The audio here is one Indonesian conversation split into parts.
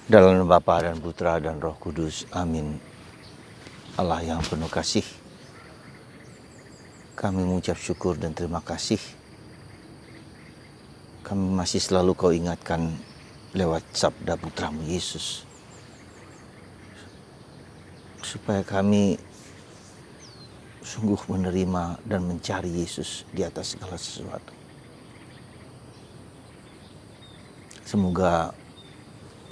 Dalam nama Bapa dan Putra dan Roh Kudus. Amin. Allah yang penuh kasih, kami mengucap syukur dan terima kasih. Kami masih selalu Kau ingatkan lewat sabda Putramu Yesus, supaya kami sungguh menerima dan mencari Yesus di atas segala sesuatu. Semoga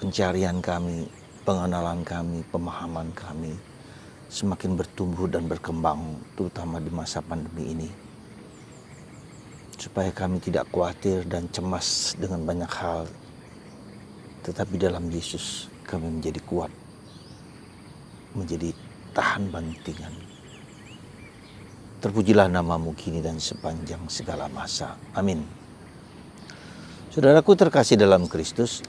pencarian kami, pengenalan kami, pemahaman kami semakin bertumbuh dan berkembang, terutama di masa pandemi ini. Supaya kami tidak khawatir dan cemas dengan banyak hal, tetapi dalam Yesus kami menjadi kuat, menjadi tahan bantingan. Terpujilah namamu kini dan sepanjang segala masa. Amin. Saudaraku terkasih dalam Kristus,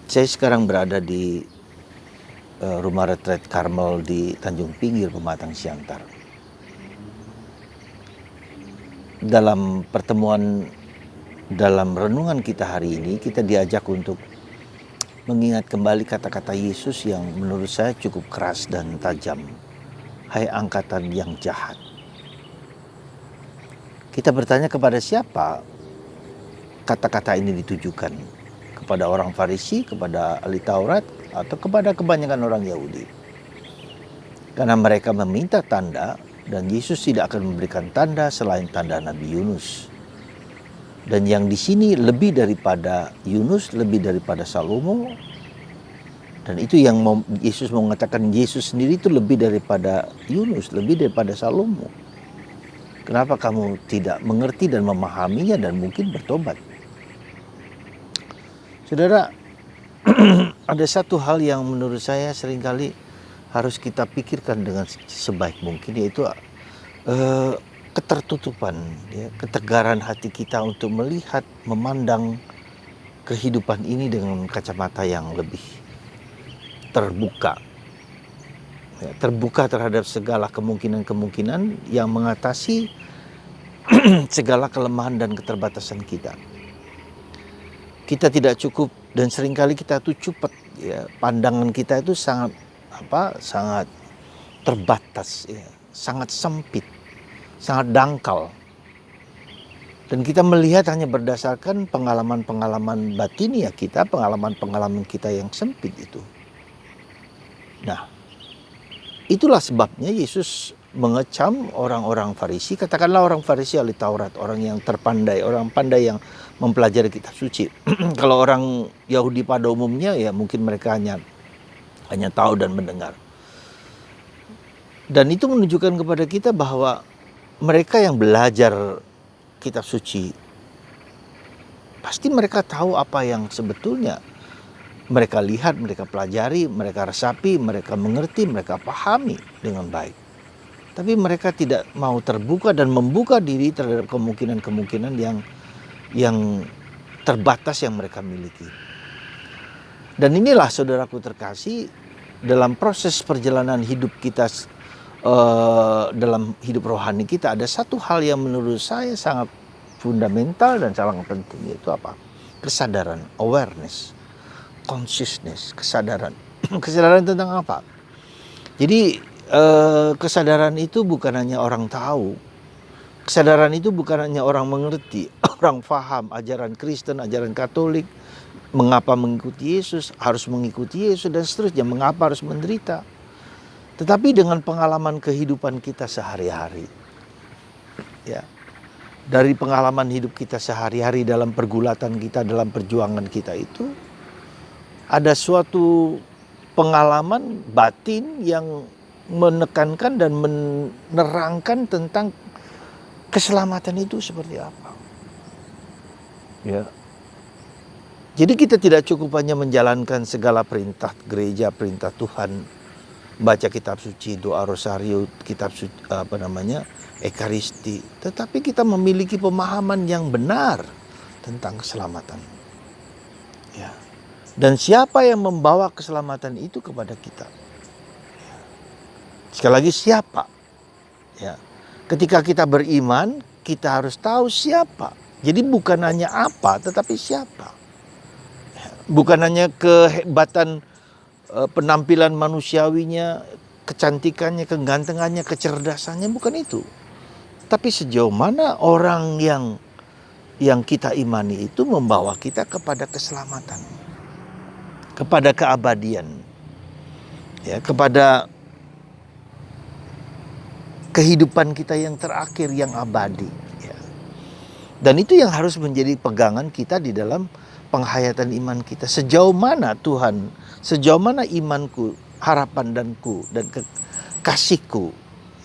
saya sekarang berada di rumah retret Karmel di Tanjung Pinggir, Pematang Siantar. Dalam pertemuan, dalam renungan kita hari ini, kita diajak untuk mengingat kembali kata-kata Yesus yang menurut saya cukup keras dan tajam. Hai angkatan yang jahat. Kita bertanya kepada siapa kata-kata ini ditujukan? Kepada orang Farisi, kepada ahli Taurat, atau kepada kebanyakan orang Yahudi? Karena mereka meminta tanda, dan Yesus tidak akan memberikan tanda selain tanda Nabi Yunus. Dan yang di sini lebih daripada Yunus, lebih daripada Salomo. Dan itu yang Yesus mau mengatakan, Yesus sendiri itu lebih daripada Yunus, lebih daripada Salomo. Kenapa kamu tidak mengerti dan memahaminya dan mungkin bertobat? Saudara, ada satu hal yang menurut saya seringkali harus kita pikirkan dengan sebaik mungkin, yaitu ketertutupan, ya, ketegaran hati kita untuk melihat, memandang kehidupan ini dengan kacamata yang lebih terbuka. Ya, terbuka terhadap segala kemungkinan-kemungkinan yang mengatasi segala kelemahan dan keterbatasan kita. Kita tidak cukup dan seringkali kita tuh cepat, ya, pandangan kita itu sangat terbatas, ya, sangat sempit, sangat dangkal. Dan kita melihat hanya berdasarkan pengalaman-pengalaman batinia kita, pengalaman-pengalaman kita yang sempit itu. Nah, itulah sebabnya Yesus mengecam orang-orang Farisi, katakanlah orang Farisi ahli Taurat, orang yang terpandai, orang pandai yang mempelajari kitab suci. Kalau orang Yahudi pada umumnya, ya mungkin mereka hanya tahu dan mendengar. Dan itu menunjukkan kepada kita bahwa mereka yang belajar kitab suci, pasti mereka tahu apa yang sebetulnya mereka lihat, mereka pelajari, mereka resapi, mereka mengerti, mereka pahami dengan baik. Tapi mereka tidak mau terbuka dan membuka diri terhadap kemungkinan-kemungkinan yang terbatas yang mereka miliki. Dan inilah saudaraku terkasih, dalam proses perjalanan hidup kita, dalam hidup rohani kita, ada satu hal yang menurut saya sangat fundamental dan sangat penting, yaitu apa? Kesadaran, awareness, consciousness, kesadaran. Kesadaran tentang apa? Jadi kesadaran itu bukan hanya orang tahu. Kesadaran itu bukan hanya orang mengerti, orang paham ajaran Kristen, ajaran Katolik, mengapa mengikuti Yesus, harus mengikuti Yesus dan seterusnya, mengapa harus menderita. Tetapi dengan pengalaman kehidupan kita sehari-hari, ya, dari pengalaman hidup kita sehari-hari, dalam pergulatan kita, dalam perjuangan kita itu, ada suatu pengalaman batin yang menekankan dan menerangkan tentang keselamatan itu seperti apa. Ya. Jadi kita tidak cukup hanya menjalankan segala perintah gereja, perintah Tuhan, baca kitab suci, doa rosario, kitab suci, ekaristi, tetapi kita memiliki pemahaman yang benar tentang keselamatan. Ya. Dan siapa yang membawa keselamatan itu kepada kita? Sekali lagi, siapa? Ya. Ketika kita beriman, kita harus tahu siapa Jadi bukan hanya apa, tetapi siapa. Bukan hanya kehebatan penampilan manusiawinya, kecantikannya, kegantengannya, kecerdasannya, bukan itu. Tapi sejauh mana orang yang kita imani itu membawa kita kepada keselamatan, kepada keabadian, ya, kepada kehidupan kita yang terakhir, yang abadi. Ya. Dan itu yang harus menjadi pegangan kita di dalam penghayatan iman kita. Sejauh mana Tuhan, sejauh mana imanku, harapan dan kasihku,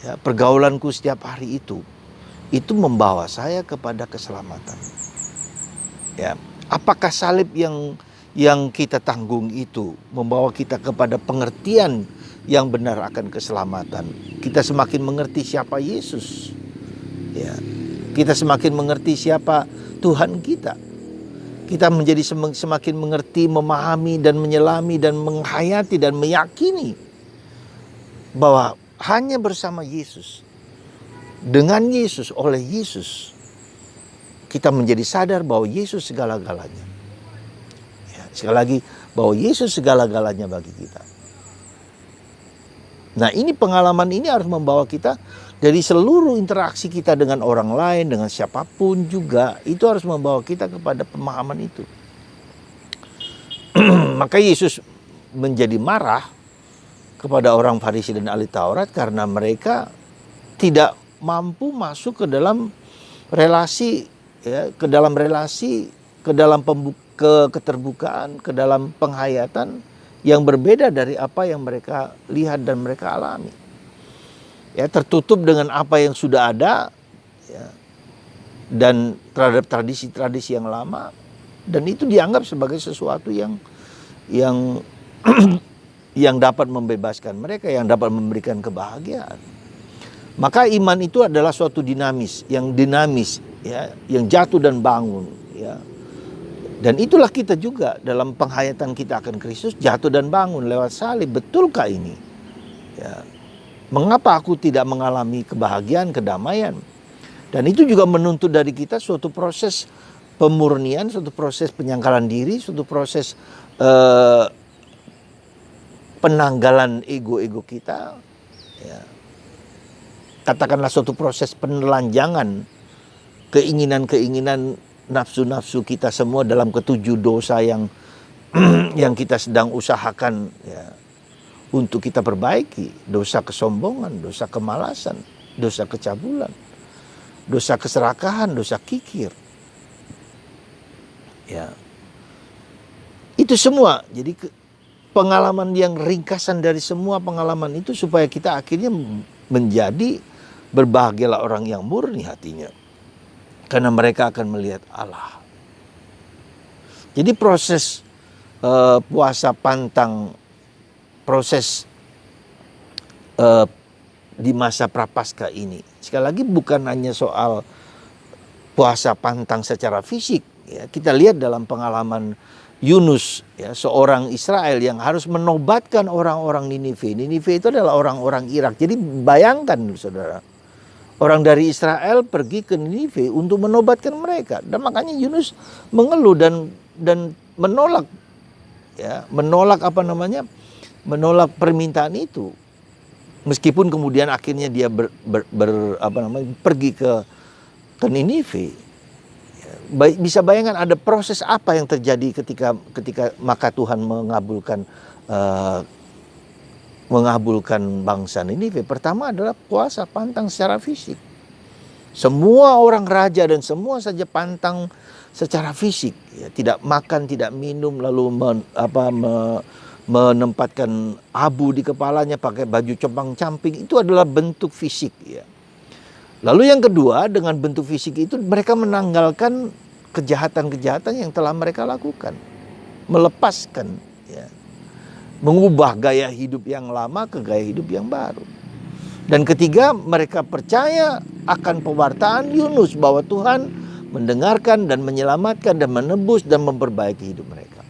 ya, pergaulanku setiap hari itu membawa saya kepada keselamatan. Ya, apakah salib yang kita tanggung itu membawa kita kepada pengertian yang benar akan keselamatan? Kita semakin mengerti siapa Yesus. Ya, kita semakin mengerti siapa Tuhan kita. Kita menjadi semakin mengerti, memahami dan menyelami dan menghayati dan meyakini bahwa hanya bersama Yesus, dengan Yesus, oleh Yesus, kita menjadi sadar bahwa Yesus segala-galanya. Ya, sekali lagi, bahwa Yesus segala-galanya bagi kita. Nah, ini pengalaman ini harus membawa kita dari seluruh interaksi kita dengan orang lain, dengan siapapun juga, itu harus membawa kita kepada pemahaman itu. Maka Yesus menjadi marah kepada orang Farisi dan ahli Taurat karena mereka tidak mampu masuk ke dalam relasi, ya, ke dalam keterbukaan, ke dalam penghayatan yang berbeda dari apa yang mereka lihat dan mereka alami. Ya, tertutup dengan apa yang sudah ada, ya, dan terhadap tradisi-tradisi yang lama, dan itu dianggap sebagai sesuatu yang yang dapat membebaskan mereka, yang dapat memberikan kebahagiaan. Maka iman itu adalah suatu yang dinamis, ya, yang jatuh dan bangun, ya. Dan itulah kita juga dalam penghayatan kita akan Kristus, jatuh dan bangun lewat salib. Betulkah ini? Ya. Mengapa aku tidak mengalami kebahagiaan, kedamaian? Dan itu juga menuntut dari kita suatu proses pemurnian, suatu proses penyangkalan diri, suatu proses penanggalan ego-ego kita. Ya. Katakanlah suatu proses penelanjangan keinginan-keinginan nafsu-nafsu kita semua dalam ketujuh dosa yang kita sedang usahakan, ya, untuk kita perbaiki. Dosa kesombongan, dosa kemalasan, dosa kecabulan, dosa keserakahan, dosa kikir. Ya. Itu semua. Jadi pengalaman yang ringkasan dari semua pengalaman itu supaya kita akhirnya menjadi berbahagialah orang yang murni hatinya. Karena mereka akan melihat Allah. Jadi proses puasa pantang, proses di masa Prapaskah ini, sekali lagi bukan hanya soal puasa pantang secara fisik. Ya, kita lihat dalam pengalaman Yunus, ya, seorang Israel yang harus menobatkan orang-orang Ninive. Ninive itu adalah orang-orang Irak. Jadi bayangkan, saudara, orang dari Israel pergi ke Ninive untuk menobatkan mereka. Dan makanya Yunus mengeluh dan menolak, ya, menolak permintaan itu. Meskipun kemudian akhirnya dia pergi ke Ninive. Ya, bisa bayangkan ada proses apa yang terjadi ketika maka Tuhan mengabulkan bangsa Ninive. Pertama adalah puasa pantang secara fisik. Semua orang raja dan semua saja pantang secara fisik, ya, tidak makan, tidak minum, lalu menempatkan abu di kepalanya, pakai baju compang-camping. Itu adalah bentuk fisik, ya. Lalu yang kedua, dengan bentuk fisik itu mereka menanggalkan kejahatan-kejahatan yang telah mereka lakukan, melepaskan, ya, mengubah gaya hidup yang lama ke gaya hidup yang baru. Dan ketiga, mereka percaya akan pewartaan Yunus bahwa Tuhan mendengarkan dan menyelamatkan dan menebus dan memperbaiki hidup mereka.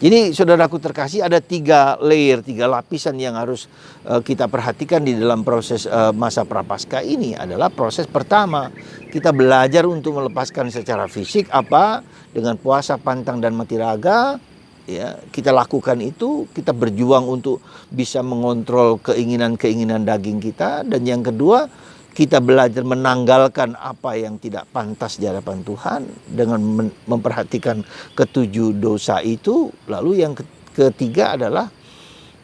Jadi saudaraku terkasih, ada 3 layer, 3 lapisan yang harus kita perhatikan di dalam proses masa prapaskah ini. Adalah proses pertama, kita belajar untuk melepaskan secara fisik apa dengan puasa, pantang dan mati raga. Ya, kita lakukan itu, kita berjuang untuk bisa mengontrol keinginan-keinginan daging kita. Dan yang kedua, kita belajar menanggalkan apa yang tidak pantas di hadapan Tuhan dengan memperhatikan ke-7 dosa itu. Lalu yang ketiga adalah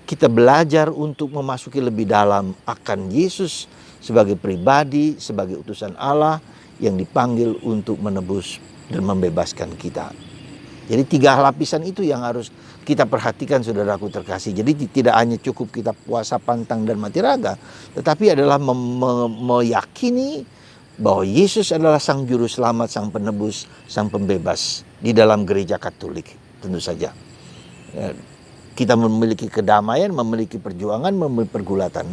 kita belajar untuk memasuki lebih dalam akan Yesus sebagai pribadi, sebagai utusan Allah yang dipanggil untuk menebus dan membebaskan kita. Jadi 3 lapisan itu yang harus kita perhatikan saudaraku terkasih. Jadi tidak hanya cukup kita puasa, pantang dan mati raga, tetapi adalah meyakini bahwa Yesus adalah sang juru selamat, sang penebus, sang pembebas di dalam gereja Katolik tentu saja. Kita memiliki kedamaian, memiliki perjuangan, memiliki pergulatan.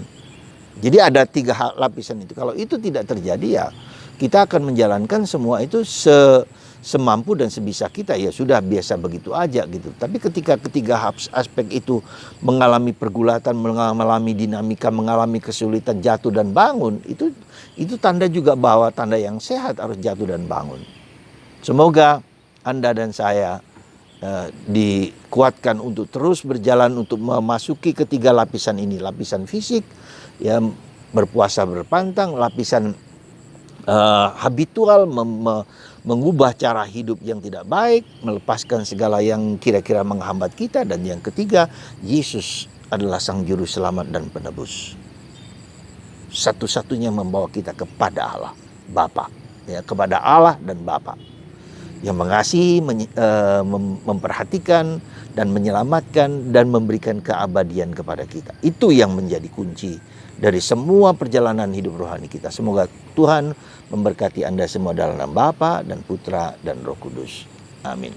Jadi ada 3 lapisan itu. Kalau itu tidak terjadi, ya kita akan menjalankan semua itu semampu dan sebisa kita, ya sudah biasa begitu aja gitu. Tapi ketika ketiga aspek itu mengalami pergulatan, mengalami dinamika, mengalami kesulitan jatuh dan bangun, itu tanda juga bahwa tanda yang sehat harus jatuh dan bangun. Semoga Anda dan saya dikuatkan untuk terus berjalan untuk memasuki ketiga lapisan ini. Lapisan fisik, ya berpuasa berpantang, lapisan habitual, mengubah cara hidup yang tidak baik, melepaskan segala yang kira-kira menghambat kita. Dan yang ketiga, Yesus adalah sang juru selamat dan penebus. Satu-satunya membawa kita kepada Allah Bapa, ya, kepada Allah dan Bapa yang mengasihi, memperhatikan dan menyelamatkan dan memberikan keabadian kepada kita. Itu yang menjadi kunci dari semua perjalanan hidup rohani kita. Semoga Tuhan memberkati Anda semua dalam nama Bapa dan Putra dan Roh Kudus. Amin.